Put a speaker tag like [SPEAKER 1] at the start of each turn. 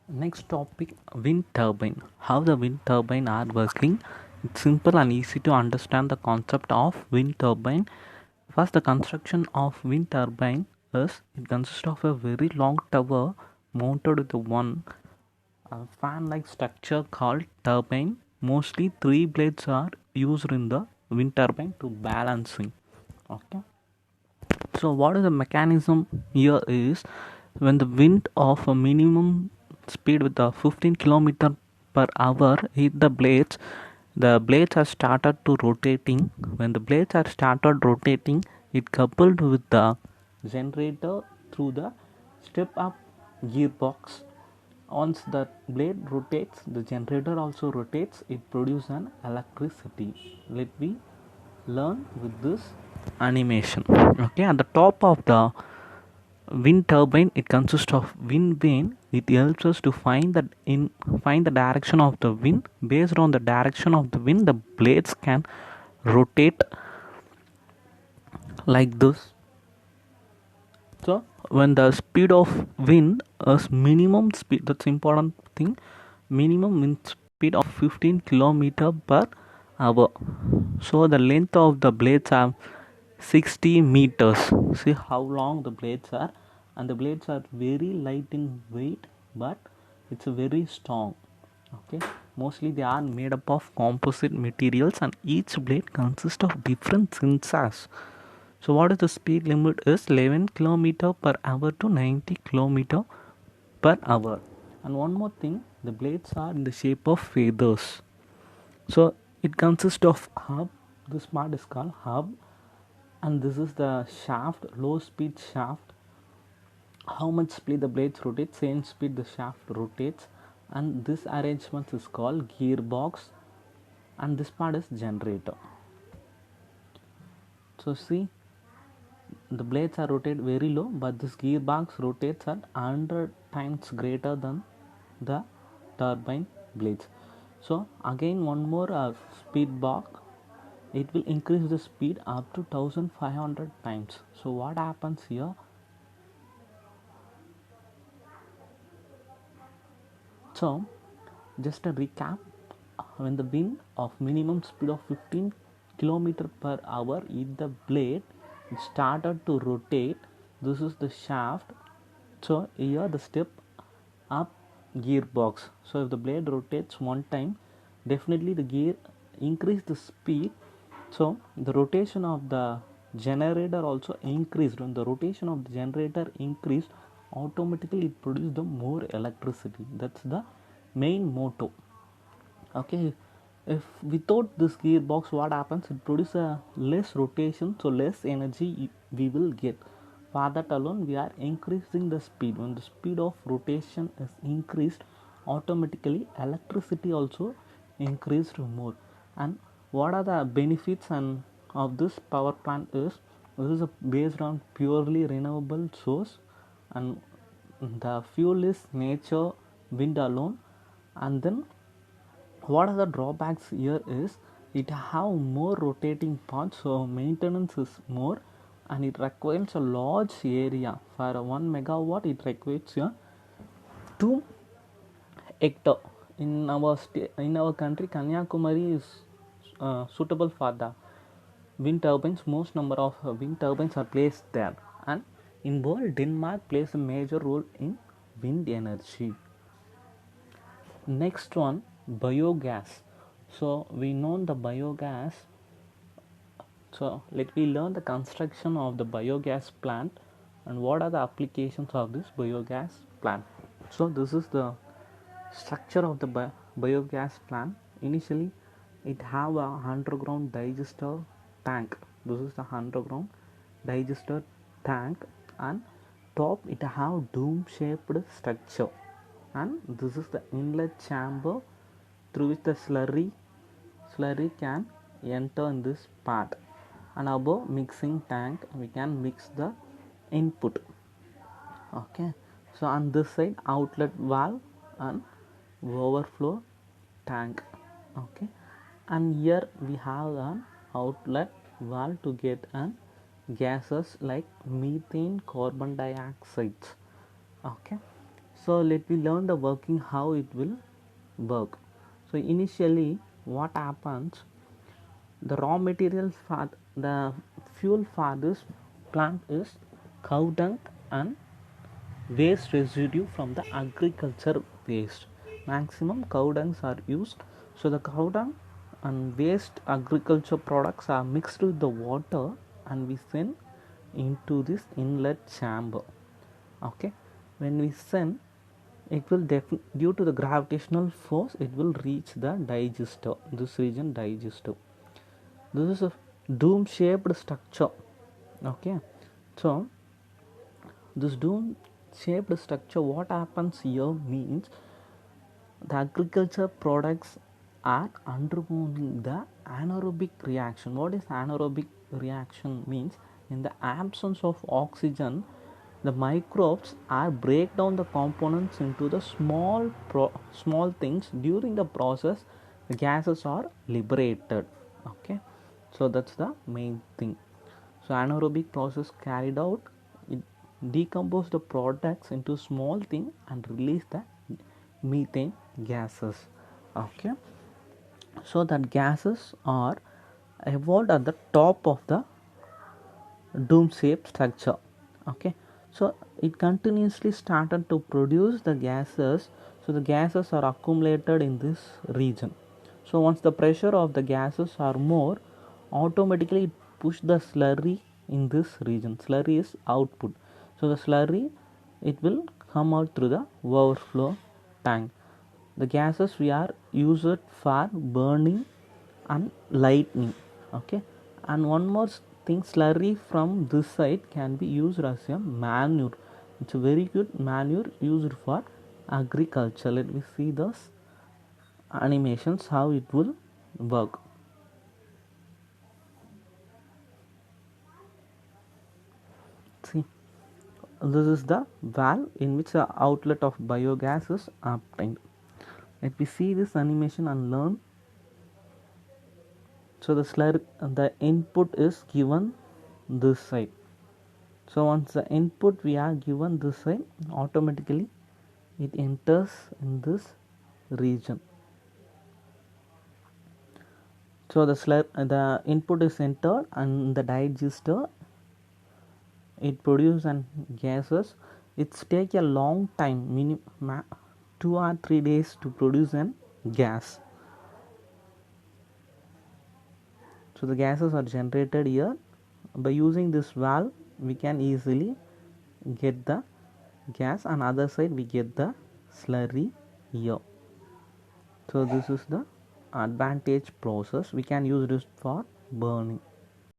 [SPEAKER 1] Next topic, wind turbine. How the wind turbine are working. It's simple and easy to understand the concept of wind turbine. First, the construction of wind turbine is it consists of a very long tower mounted with one fan-like structure called turbine. Mostly three blades are used in the wind turbine to balancing. Okay. So what is the mechanism here is when the wind of a minimum speed with the 15 km per hour hit the blades are started to rotating. When the blades are started rotating, it coupled with the generator through the step up gearbox. Once the blade rotates, the generator also rotates. It produces an electricity. Let me learn with this animation. Okay, at the top of the wind turbine, it consists of wind vane. It helps us to find the direction of the wind. Based on the direction of the wind, the blades can rotate like this. So when the speed of wind is minimum speed, that's important thing, minimum wind speed of 15 km per hour. So the length of the blades are 60 meters. See how long the blades are, and the blades are very light in weight, but it's very strong. Okay, mostly they are made up of composite materials, and each blade consists of different sensors. So what is the speed limit is 11 kilometer per hour to 90 kilometer per hour. And one more thing, the blades are in the shape of feathers. So it consists of hub. This part is called hub, and this is the shaft, low speed shaft. How much speed the blades rotate, same speed the shaft rotates, and this arrangement is called gearbox, and this part is generator. So see, the blades are rotated very low, but this gearbox rotates at 100 times greater than the turbine blades. So again one more speed box, it will increase the speed up to 1500 times. So what happens here? So just a recap, when the wind of minimum speed of 15 km per hour hit the blade, it started to rotate. This is the shaft. So here the step up gearbox. So if the blade rotates one time, definitely the gear increase the speed. So the rotation of the generator also increased. When the rotation of the generator increased, automatically it produces the more electricity. That's the main motto. Okay, if without this gearbox, what happens? It produces a less rotation, so less energy we will get. For that alone, we are increasing the speed. When the speed of rotation is increased, automatically electricity also increased more. And what are the benefits and of this power plant is this is based on purely renewable source, and the fuel is nature, wind alone. And then what are the drawbacks here is it have more rotating parts, so maintenance is more, and it requires a large area. For 1 megawatt it requires 2 hectare. In our country, Kanyakumari is suitable for the wind turbines. Most number of wind turbines are placed there, and in world Denmark plays a major role in wind energy. Next one, biogas. So we know the biogas. So let me learn the construction of the biogas plant and what are the applications of this biogas plant. So this is the structure of the biogas plant. Initially, it have a underground digester tank. This is the underground digester tank, and top it have dome shaped structure, and this is the inlet chamber through which the slurry can enter in this part, and above mixing tank we can mix the input. Okay, so on this side outlet valve and overflow tank. Okay, and here we have an outlet valve to get an gases like methane, carbon dioxide. Okay, So let me learn the working, how it will work. So initially what happens, the raw materials for the fuel for this plant is cow dung and waste residue from the agriculture waste. Maximum cow dungs are used. So the cow dung and waste agriculture products are mixed with the water and we send into this inlet chamber. Okay, when we send, it will due to the gravitational force, it will reach the digester, this region digester. This is a dome shaped structure. Okay, so this dome shaped structure, what happens here means the agriculture products are undergoing the anaerobic reaction. What is anaerobic reaction means, in the absence of oxygen, the microbes are break down the components into the small things. During the process, the gases are liberated. Okay, so that's the main thing. So anaerobic process carried out, it decompose the products into small thing and release the methane gases. Okay, so that gases are evolved at the top of the dome shaped structure. Okay, so it continuously started to produce the gases. So the gases are accumulated in this region. So once the pressure of the gases are more, automatically it push the slurry in this region. Slurry is output. So the slurry, it will come out through the overflow tank. The gases we are used for burning and lightning. Okay, and one more thing, slurry from this side can be used as a manure. It's a very good manure used for agriculture. Let me see those animations how it will work. See, this is the valve in which the outlet of biogas is obtained. Let me see this animation and learn. So the input is given this side. So once the input we are given this side, automatically it enters in this region. So the input is entered and the digester, it produces and gases. It's take a long time, 2 or 3 days to produce an gas. So the gases are generated here. By using this valve, we can easily get the gas, and other side we get the slurry here. So this is the advantage process. We can use this for burning.